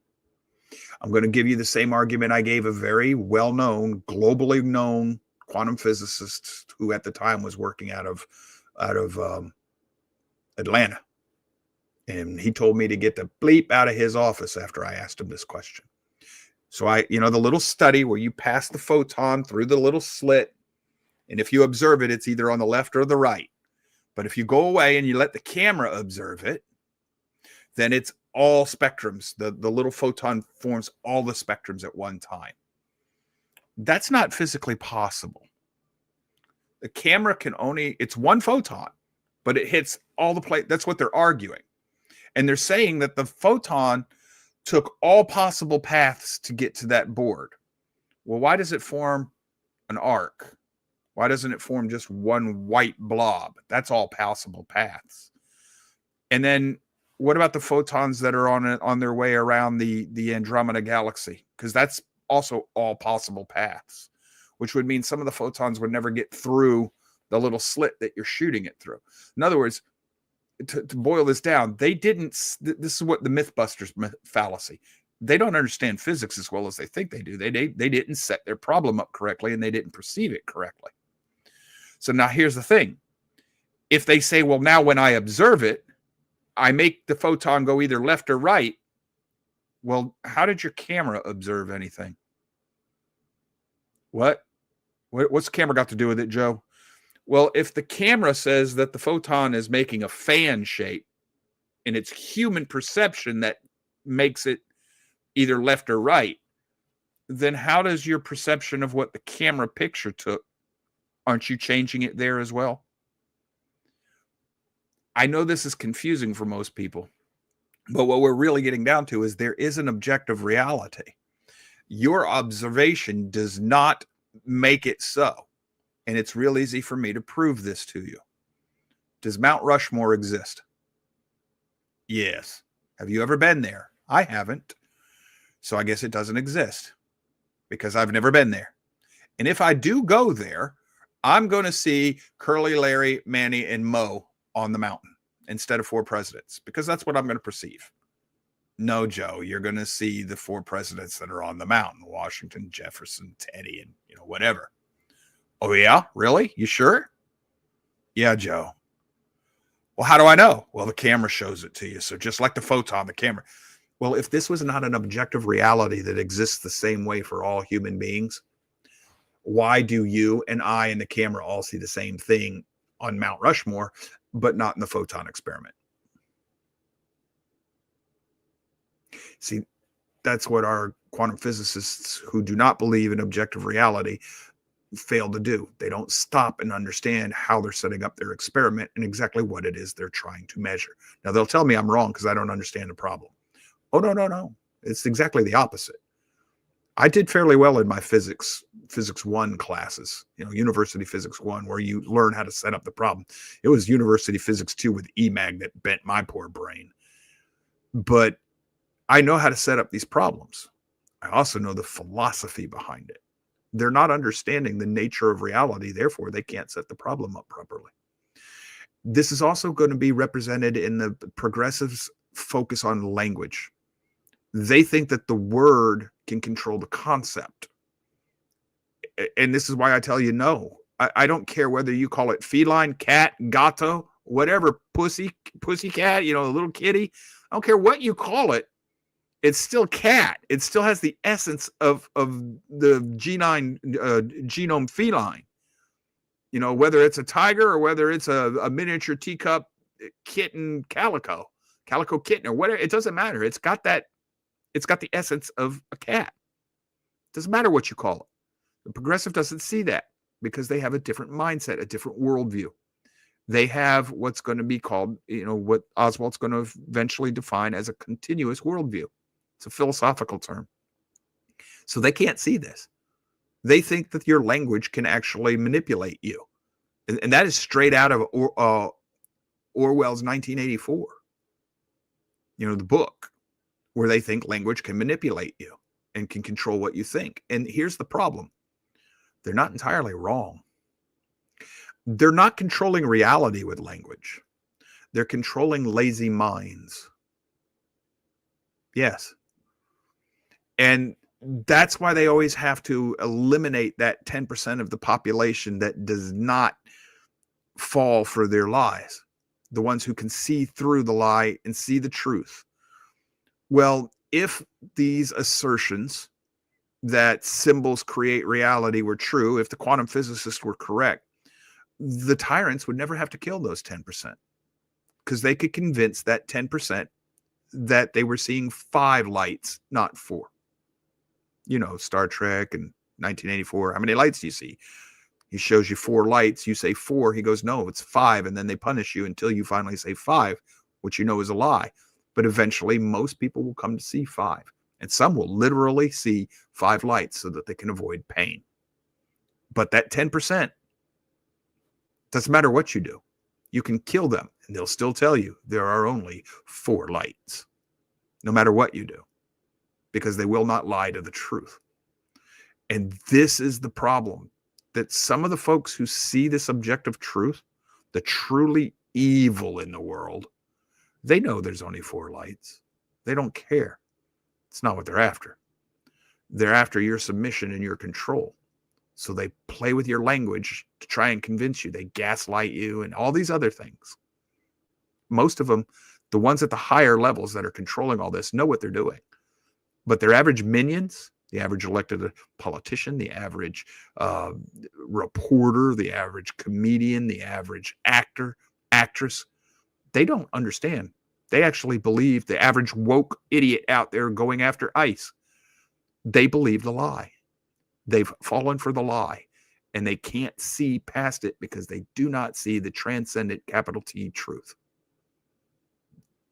I'm going to give you the same argument I gave a very well-known, globally known quantum physicist who at the time was working out of Atlanta. And he told me to get the bleep out of his office after I asked him this question. So the little study where you pass the photon through the little slit, and if you observe it, it's either on the left or the right. But if you go away and you let the camera observe it, then it's all spectrums. The little photon forms all the spectrums at one time. That's not physically possible. The camera can it's one photon, but it hits all the plate. That's what they're arguing. And they're saying that the photon took all possible paths to get to that board. Well, why does it form an arc? Why doesn't it form just one white blob? That's all possible paths. And then what about the photons that are on their way around the Andromeda galaxy? Because that's also all possible paths, which would mean some of the photons would never get through the little slit that you're shooting it through. In other words, to boil this down, this is what the Mythbusters fallacy. they don't understand physics as well as they think they do. They didn't set their problem up correctly, and they didn't perceive it correctly. So now here's the thing. If they say, well, now when I observe it, I make the photon go either left or right. Well, how did your camera observe anything? What's the camera got to do with it, Joe? Well, if the camera says that the photon is making a fan shape, and it's human perception that makes it either left or right, then how does your perception of what the camera picture took, aren't you changing it there as well? I know this is confusing for most people, but what we're really getting down to is there is an objective reality. Your observation does not make it so. And it's real easy for me to prove this to you. Does Mount Rushmore exist? Yes. Have you ever been there? I haven't. So I guess it doesn't exist because I've never been there. And if I do go there, I'm going to see Curly, Larry, Manny, and Mo on the mountain instead of 4 presidents, because that's what I'm going to perceive. No, Joe, you're going to see the 4 presidents that are on the mountain: Washington, Jefferson, Teddy, and whatever. Oh yeah, really? You sure? Yeah, Joe. Well, how do I know? Well, the camera shows it to you. So just like the photon, the camera. Well, if this was not an objective reality that exists the same way for all human beings, why do you and I and the camera all see the same thing on Mount Rushmore, but not in the photon experiment? See, that's what our quantum physicists who do not believe in objective reality fail to do. They don't stop and understand how they're setting up their experiment and exactly what it is they're trying to measure. Now, they'll tell me I'm wrong because I don't understand the problem. Oh, no. It's exactly the opposite. I did fairly well in my physics 1 classes, University Physics 1, where you learn how to set up the problem. It was University Physics 2 with EMAG that bent my poor brain. But I know how to set up these problems. I also know the philosophy behind it. They're not understanding the nature of reality. Therefore, they can't set the problem up properly. This is also going to be represented in the progressives' focus on language. They think that the word can control the concept. And this is why I tell you, no. I don't care whether you call it feline, cat, gato, whatever, pussycat, a little kitty. I don't care what you call it. It's still cat. It still has the essence of the genome feline. Whether it's a tiger or whether it's a miniature teacup kitten, calico kitten or whatever, it doesn't matter. It's got the essence of a cat. It doesn't matter what you call it. The progressive doesn't see that because they have a different mindset, a different worldview. They have what's going to be called, what Oswald's going to eventually define as a continuous worldview. It's a philosophical term. So they can't see this. They think that your language can actually manipulate you. And that is straight out of Orwell's 1984. The book, where they think language can manipulate you and can control what you think. And here's the problem. They're not entirely wrong. They're not controlling reality with language. They're controlling lazy minds. Yes. And that's why they always have to eliminate that 10% of the population that does not fall for their lies. The ones who can see through the lie and see the truth. Well, if these assertions that symbols create reality were true, if the quantum physicists were correct, the tyrants would never have to kill those 10% because they could convince that 10% that they were seeing 5 lights, not 4. Star Trek and 1984. How many lights do you see? He shows you 4 lights. You say 4. He goes, no, it's 5. And then they punish you until you finally say 5, which is a lie. But eventually, most people will come to see 5. And some will literally see 5 lights so that they can avoid pain. But that 10%, doesn't matter what you do. You can kill them, and they'll still tell you there are only 4 lights, no matter what you do, because they will not lie to the truth. And this is the problem, that some of the folks who see this objective truth, the truly evil in the world, they know there's only 4 lights. They don't care. It's not what they're after. They're after your submission and your control. So they play with your language to try and convince you. They gaslight you and all these other things. Most of them, the ones at the higher levels that are controlling all this, know what they're doing. But their average minions, the average elected politician, the average reporter, the average comedian, the average actor, actress, they don't understand. They actually believe, the average woke idiot out there going after ICE, they believe the lie. They've fallen for the lie, and they can't see past it because they do not see the transcendent capital T truth.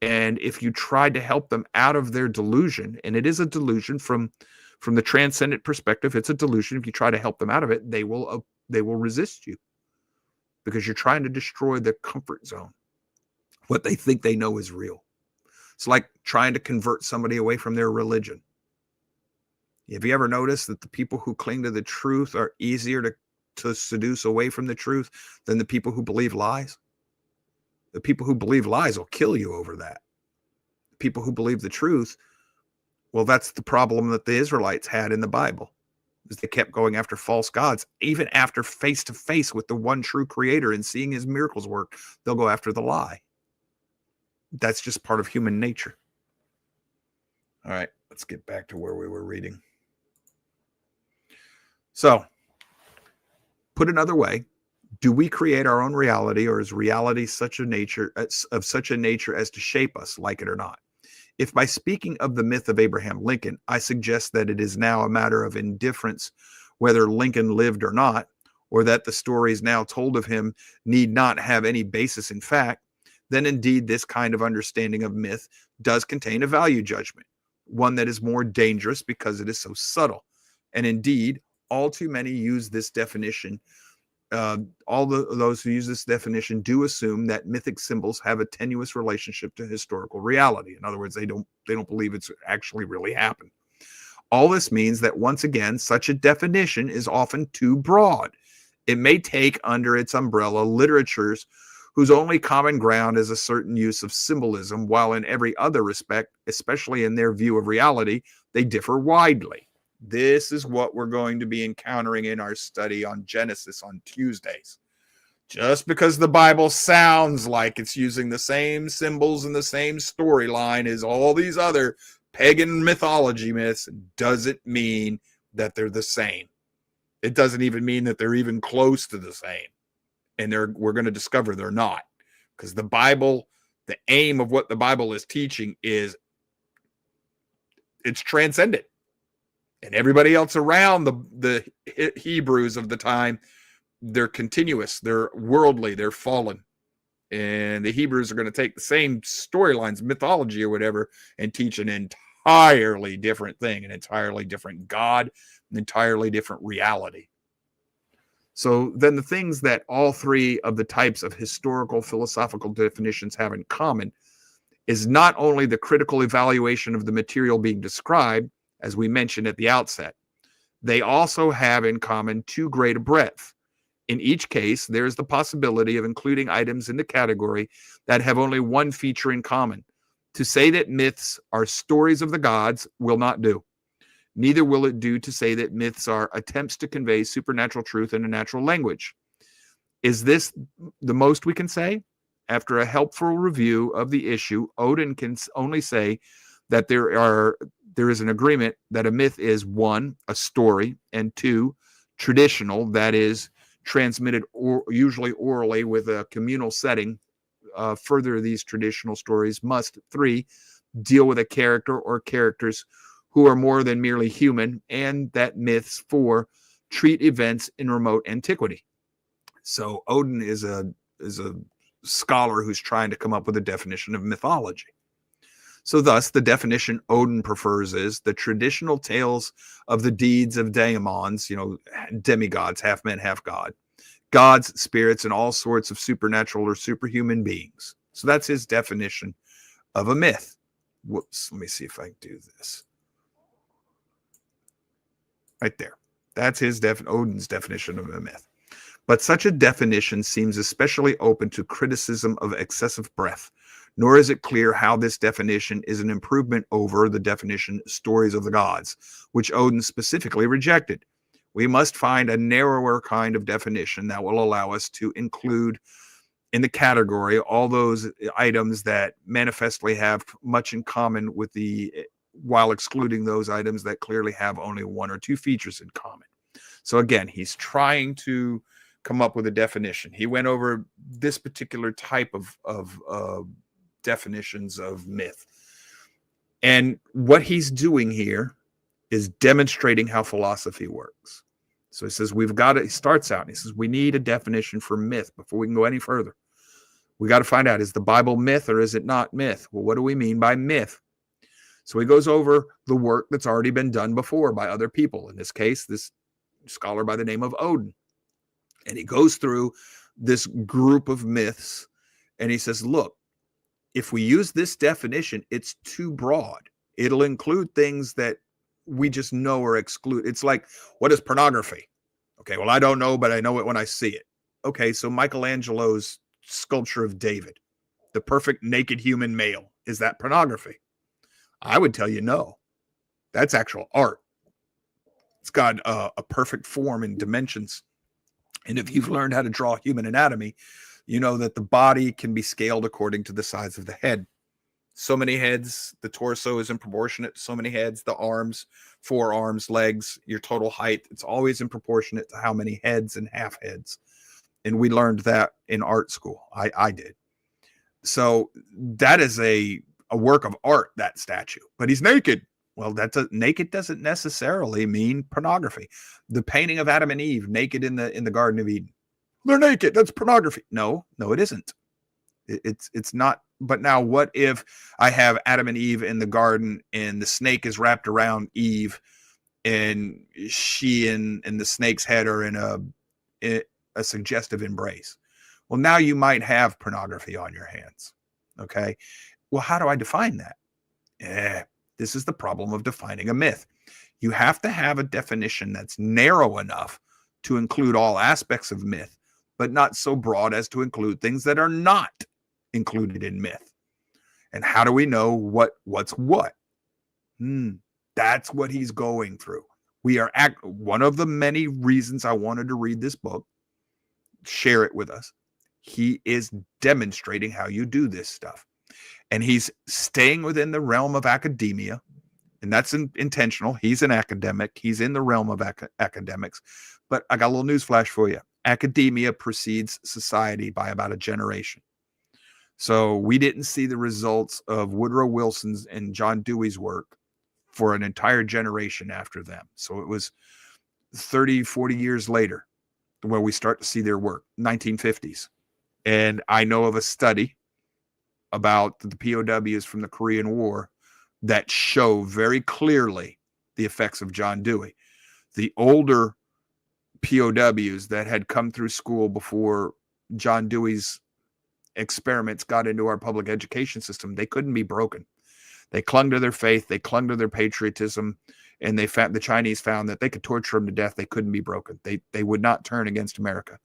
And if you try to help them out of their delusion, and it is a delusion from the transcendent perspective, it's a delusion. If you try to help them out of it, they will resist you because you're trying to destroy their comfort zone. What they think they know is real. It's like trying to convert somebody away from their religion. Have you ever noticed that the people who cling to the truth are easier to seduce away from the truth than the people who believe lies? The people who believe lies will kill you over that. The people who believe the truth, well, that's the problem that the Israelites had in the Bible, is they kept going after false gods. Even after face to face with the one true creator and seeing his miracles work, they'll go after the lie. That's just part of human nature. All right, let's get back to where we were reading. So, put another way, do we create our own reality, or is reality of such a nature as to shape us, like it or not? If by speaking of the myth of Abraham Lincoln, I suggest that it is now a matter of indifference whether Lincoln lived or not, or that the stories now told of him need not have any basis in fact, then indeed this kind of understanding of myth does contain a value judgment, one that is more dangerous because it is so subtle. And indeed, all too many use this definition. Those who use this definition do assume that mythic symbols have a tenuous relationship to historical reality. In other words, they don't believe it's actually really happened. All this means that, once again, such a definition is often too broad. It may take under its umbrella literatures whose only common ground is a certain use of symbolism, while in every other respect, especially in their view of reality, they differ widely. This is what we're going to be encountering in our study on Genesis on Tuesdays. Just because the Bible sounds like it's using the same symbols and the same storyline as all these other pagan mythology myths doesn't mean that they're the same. It doesn't even mean that they're even close to the same. And we're going to discover they're not. Because the Bible, the aim of what the Bible is teaching is it's transcendent. And everybody else around the Hebrews of the time, they're continuous, they're worldly, they're fallen. And the Hebrews are going to take the same storylines, mythology or whatever, and teach an entirely different thing, an entirely different God, an entirely different reality. So then the things that all three of the types of historical philosophical definitions have in common is not only the critical evaluation of the material being described, as we mentioned at the outset, they also have in common too great a breadth. In each case, there is the possibility of including items in the category that have only one feature in common. To say that myths are stories of the gods will not do. Neither will it do to say that myths are attempts to convey supernatural truth in a natural language. Is this the most we can say? After a helpful review of the issue, Odin can only say that there is an agreement that a myth is, 1, a story, and 2, traditional, that is, transmitted usually orally with a communal setting. Further, these traditional stories must, 3, deal with a character or characters who are more than merely human, and that myths, 4, treat events in remote antiquity. So Odin is a scholar who's trying to come up with a definition of mythology. So thus, the definition Odin prefers is the traditional tales of the deeds of daemons, demigods, half man, half god, gods, spirits, and all sorts of supernatural or superhuman beings. So that's his definition of a myth. Whoops, let me see if I can do this. Right there. That's Odin's definition of a myth. But such a definition seems especially open to criticism of excessive breadth. nor is it clear how this definition is an improvement over the definition stories of the gods, which Odin specifically rejected. We must find a narrower kind of definition that will allow us to include in the category all those items that manifestly have much in common with while excluding those items that clearly have only one or two features in common. So again, he's trying to come up with a definition. He went over this particular type of definitions of myth. And what he's doing here is demonstrating how philosophy works. So he says, he starts out and he says, we need a definition for myth before we can go any further. We got to find out, is the Bible myth or is it not myth? Well, what do we mean by myth? So he goes over the work that's already been done before by other people. In this case, this scholar by the name of Odin. And he goes through this group of myths and he says, look, if we use this definition, it's too broad. It'll include things that we just know or exclude. It's like, what is pornography? Okay, well, I don't know, but I know it when I see it. Okay, so Michelangelo's sculpture of David, the perfect naked human male, is that pornography? I would tell you no. That's actual art. It's got a perfect form and dimensions. And if you've learned how to draw human anatomy, you know that the body can be scaled according to the size of the head. So many heads, the torso is in proportionate to so many heads, the arms, forearms, legs, your total height. It's always in proportionate to how many heads and half heads. And we learned that in art school. I did. So that is a work of art, that statue. But he's naked. Well, naked doesn't necessarily mean pornography. The painting of Adam and Eve naked in the Garden of Eden. They're naked. That's pornography. No, it isn't. It's not. But now what if I have Adam and Eve in the garden and the snake is wrapped around Eve and she and the snake's head are in a suggestive embrace? Well, now you might have pornography on your hands. Okay. Well, how do I define that? This is the problem of defining a myth. You have to have a definition that's narrow enough to include all aspects of myth, but not so broad as to include things that are not included in myth. And how do we know what's what? That's what he's going through. One of the many reasons I wanted to read this book, share it with us. He is demonstrating how you do this stuff. And he's staying within the realm of academia, and that's intentional. He's an academic. He's in the realm of academics. But I got a little news flash for you. Academia precedes society by about a generation. So we didn't see the results of Woodrow Wilson's and John Dewey's work for an entire generation after them. So it was 30, 40 years later where we start to see their work, 1950s. And I know of a study about the POWs from the Korean War that show very clearly the effects of John Dewey. The older POWs that had come through school before John Dewey's experiments got into our public education system, they couldn't be broken. They clung to their faith, they clung to their patriotism, and the Chinese found that they could torture them to death. They couldn't be broken. They would not turn against America.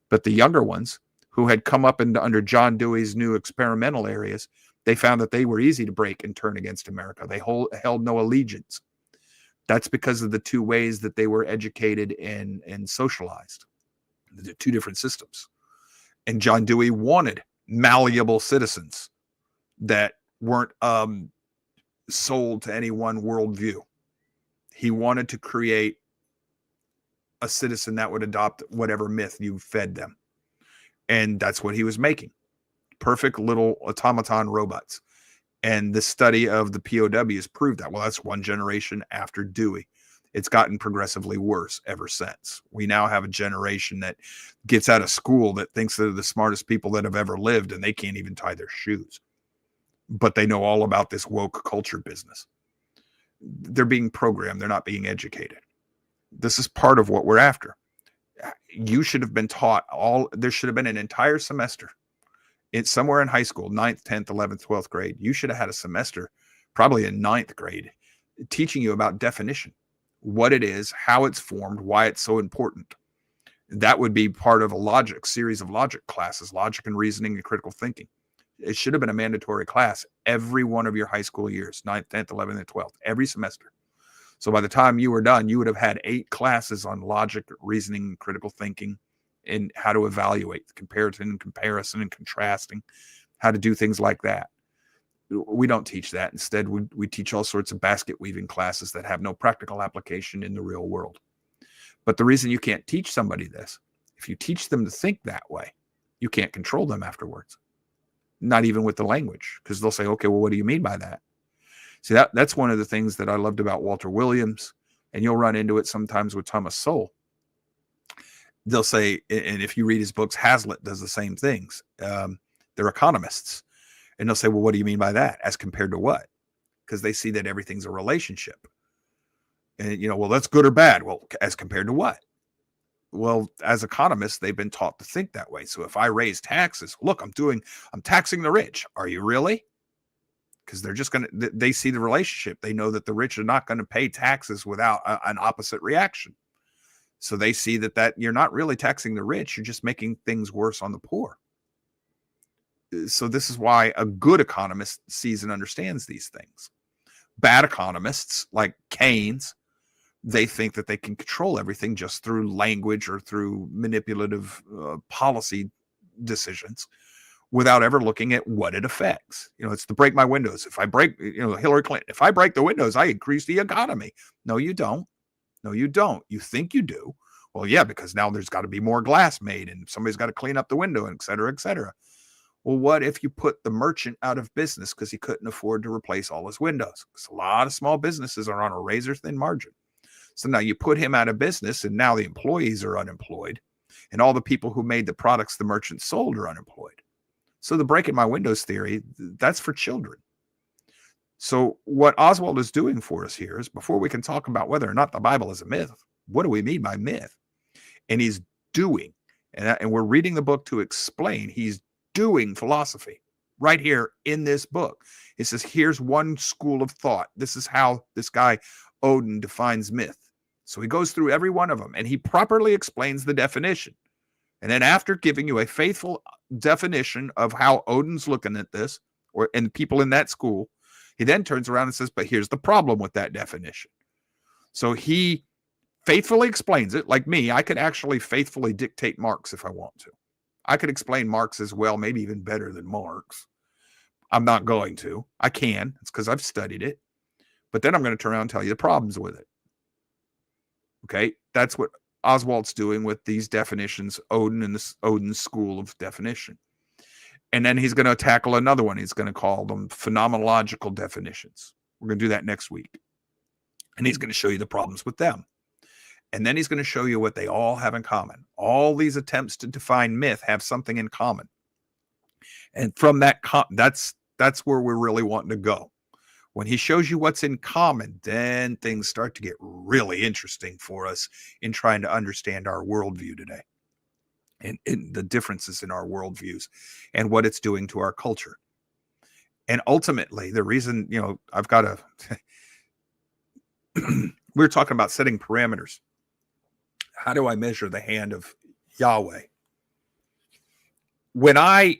But the younger ones who had come up under John Dewey's new experimental areas, they found that they were easy to break and turn against America. They held no allegiance. That's because of the two ways that they were educated and socialized. The two different systems. And John Dewey wanted malleable citizens that weren't sold to any one worldview. He wanted to create a citizen that would adopt whatever myth you fed them. And that's what he was making. Perfect little automaton robots. And the study of the POWs proved that. Well, that's one generation after Dewey. It's gotten progressively worse ever since. We now have a generation that gets out of school that thinks they're the smartest people that have ever lived, and they can't even tie their shoes. But they know all about this woke culture business. They're being programmed. They're not being educated. This is part of what we're after. You should have been taught there should have been an entire semester. It's somewhere in high school, 9th, 10th, 11th, 12th grade. You should have had a semester, probably in 9th grade, teaching you about definition, what it is, how it's formed, why it's so important. That would be part of a series of logic classes, logic and reasoning and critical thinking. It should have been a mandatory class every one of your high school years, 9th, 10th, 11th, and 12th, every semester. So by the time you were done, you would have had 8 classes on logic, reasoning, critical thinking, and how to evaluate, comparison, and contrasting, how to do things like that. We don't teach that. Instead, we teach all sorts of basket weaving classes that have no practical application in the real world. But the reason you can't teach somebody this, if you teach them to think that way, you can't control them afterwards. Not even with the language, because they'll say, okay, well, what do you mean by that? See, that's one of the things that I loved about Walter Williams, and you'll run into it sometimes with Thomas Sowell. They'll say, and if you read his books, Hazlitt does the same things. They're economists. And they'll say, well, what do you mean by that? As compared to what? Because they see that everything's a relationship. And, well, that's good or bad. Well, as compared to what? Well, as economists, they've been taught to think that way. So if I raise taxes, look, I'm taxing the rich. Are you really? Because they see the relationship. They know that the rich are not going to pay taxes without an opposite reaction. So they see that you're not really taxing the rich. You're just making things worse on the poor. So this is why a good economist sees and understands these things. Bad economists like Keynes, they think that they can control everything just through language or through manipulative policy decisions without ever looking at what it affects. It's to break my windows. If I break, Hillary Clinton, if I break the windows, I increase the economy. No, you don't. No, you don't. You think you do. Well, yeah, because now there's got to be more glass made and somebody's got to clean up the window, and et cetera, et cetera. Well, what if you put the merchant out of business because he couldn't afford to replace all his windows? Because a lot of small businesses are on a razor-thin margin. So now you put him out of business, and now the employees are unemployed, and all the people who made the products the merchant sold are unemployed. So the breaking my windows theory, that's for children. So what Oswald is doing for us here is, before we can talk about whether or not the Bible is a myth, what do we mean by myth? And he's doing, and we're reading the book to explain, he's doing philosophy right here in this book. It says, here's one school of thought. This is how this guy Odin defines myth. So he goes through every one of them and he properly explains the definition. And then after giving you a faithful definition of how Odin's looking at this, and people in that school, he then turns around and says, but here's the problem with that definition. So he faithfully explains it. Like me, I could actually faithfully dictate Marx if I want to. I could explain Marx as well, maybe even better than Marx. I'm not going to. I can. It's because I've studied it. But then I'm going to turn around and tell you the problems with it. Okay? That's what Oswald's doing with these definitions, Odin and this Odin's school of definition. And then he's going to tackle another one. He's going to call them phenomenological definitions. We're going to do that next week. And he's going to show you the problems with them. And then he's going to show you what they all have in common. All these attempts to define myth have something in common. And from that, that's where we're really wanting to go. When he shows you what's in common, then things start to get really interesting for us in trying to understand our worldview today, and the differences in our worldviews and what it's doing to our culture. And ultimately, the reason, I've got to, we're talking about setting parameters. How do I measure the hand of Yahweh? When I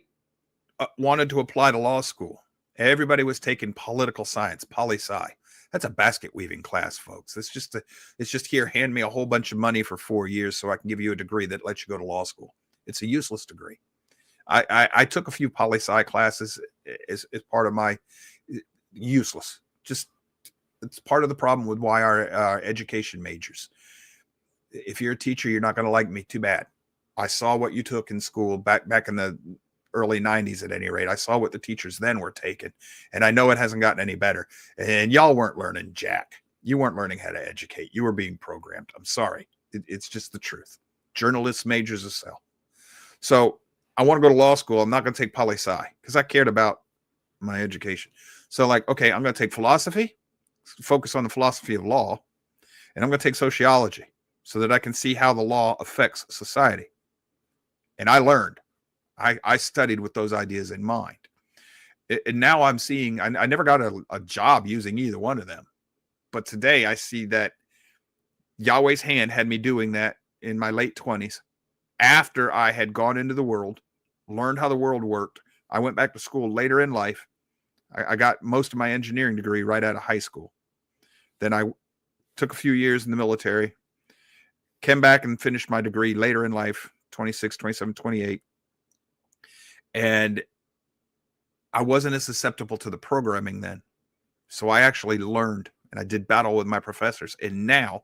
wanted to apply to law school, everybody was taking political science, poli-sci. That's a basket weaving class, folks. It's just here, hand me a whole bunch of money for 4 years so I can give you a degree that lets you go to law school. It's a useless degree. I took a few poli-sci classes as part of my useless. Just, it's part of the problem with why our education majors. If you're a teacher, you're not going to like me. Too bad. I saw what you took in school back in the early 90s at any rate. I saw what the teachers then were taking, and I know it hasn't gotten any better. And y'all weren't learning jack. You weren't learning how to educate. You were being programmed. I'm sorry. It's just the truth. Journalists majors a sell. So I want to go to law school. I'm not going to take poli-sci because I cared about my education. So okay, I'm going to take philosophy, focus on the philosophy of law, and I'm going to take sociology so that I can see how the law affects society. And I learned. I studied with those ideas in mind. And now I'm seeing, I never got a job using either one of them. But today I see that Yahweh's hand had me doing that in my late 20s, after I had gone into the world, learned how the world worked, I went back to school later in life. I got most of my engineering degree right out of high school. Then I took a few years in the military, came back and finished my degree later in life, 26, 27, 28. And I wasn't as susceptible to the programming then. So I actually learned, and I did battle with my professors. And now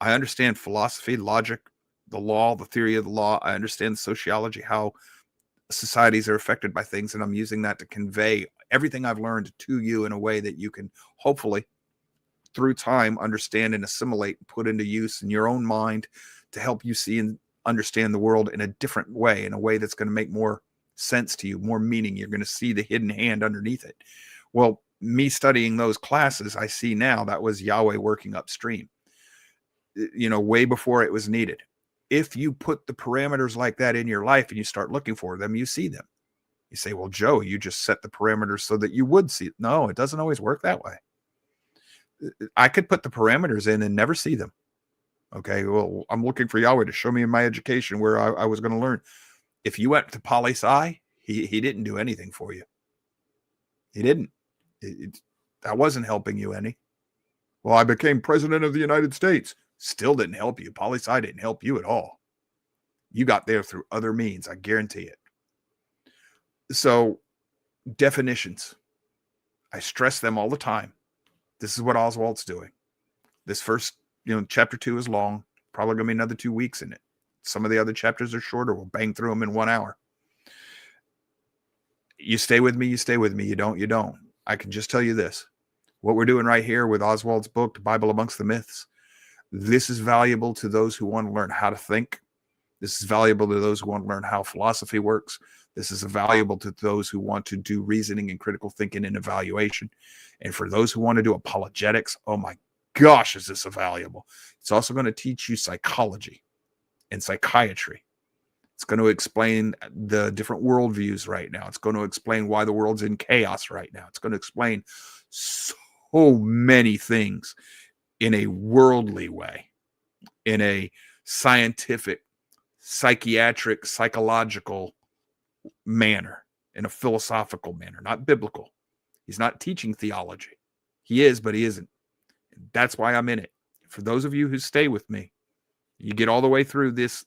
I understand philosophy, logic, the law, the theory of the law. I understand sociology, how societies are affected by things. And I'm using that to convey everything I've learned to you in a way that you can hopefully, through time, understand and assimilate and put into use in your own mind to help you see and understand the world in a different way, in a way that's going to make more sense to you, more meaning. You're going to see the hidden hand underneath it. Well, me studying those classes, I see now that was Yahweh working upstream, way before it was needed. If you put the parameters like that in your life and you start looking for them, you see them. You say, well, Joe, you just set the parameters so that you would see it. No, it doesn't always work that way. I could put the parameters in and never see them. Okay, well, I'm looking for Yahweh to show me in my education where I was going to learn. If you went to poli-sci, he didn't do anything for you. He didn't. That wasn't helping you any. Well, I became president of the United States. Still didn't help you. Poli-sci didn't help you at all. You got there through other means. I guarantee it. So definitions. I stress them all the time. This is what Oswald's doing. This first, chapter 2 is long. Probably going to be another 2 weeks in it. Some of the other chapters are shorter. We'll bang through them in 1 hour. You stay with me, you stay with me. You don't, you don't. I can just tell you this. What we're doing right here with Oswald's book, The Bible Amongst the Myths, this is valuable to those who want to learn how to think. This is valuable to those who want to learn how philosophy works. This is valuable to those who want to do reasoning and critical thinking and evaluation. And for those who want to do apologetics, oh my gosh, is this valuable. It's also going to teach you psychology and psychiatry. It's going to explain the different worldviews right now. It's going to explain why the world's in chaos right now. It's going to explain so many things in a worldly way, in a scientific, psychiatric, psychological manner, in a philosophical manner, not biblical. He's not teaching theology. He is, but he isn't. That's why I'm in it. For those of you who stay with me, you get all the way through this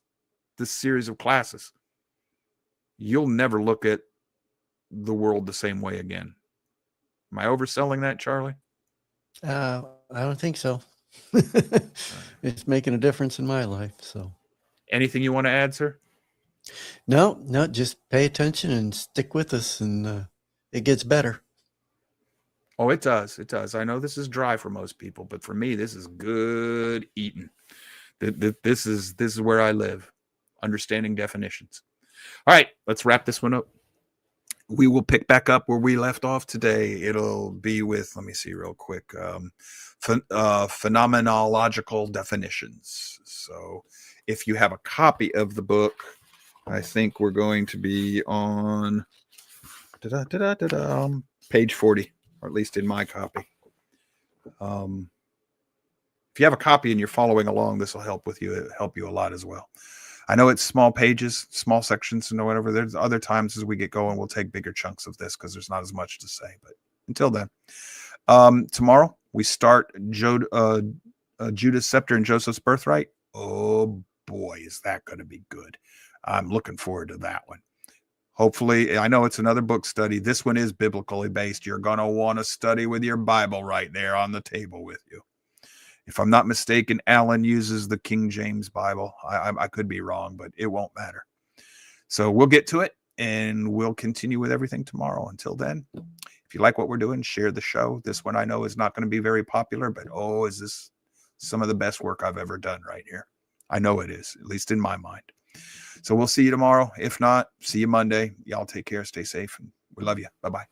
series of classes, you'll never look at the world the same way again. Am I overselling that, Charlie? I don't think so. It's making a difference in my life. So, anything you want to add, sir? No, just pay attention and stick with us, and it gets better. Oh, it does. It does. I know this is dry for most people, but for me, this is good eating. This is where I live. Understanding definitions. All right, let's wrap this one up. We will pick back up where we left off today. It'll be with, let me see real quick, phenomenological definitions. So if you have a copy of the book, I think we're going to be on page 40, or at least in my copy. If you have a copy and you're following along, this will help you a lot as well. I know it's small pages, small sections, and whatever. There's other times as we get going, we'll take bigger chunks of this because there's not as much to say. But until then, tomorrow we start Judah's Scepter and Joseph's Birthright. Oh boy, is that going to be good. I'm looking forward to that one. Hopefully, I know it's another book study. This one is biblically based. You're going to want to study with your Bible right there on the table with you. If I'm not mistaken, Alan uses the King James Bible. I could be wrong, but it won't matter. So we'll get to it, and we'll continue with everything tomorrow. Until then, if you like what we're doing, share the show. This one I know is not going to be very popular, but is this some of the best work I've ever done right here? I know it is, at least in my mind. So we'll see you tomorrow. If not, see you Monday. Y'all take care, stay safe, and we love you. Bye-bye.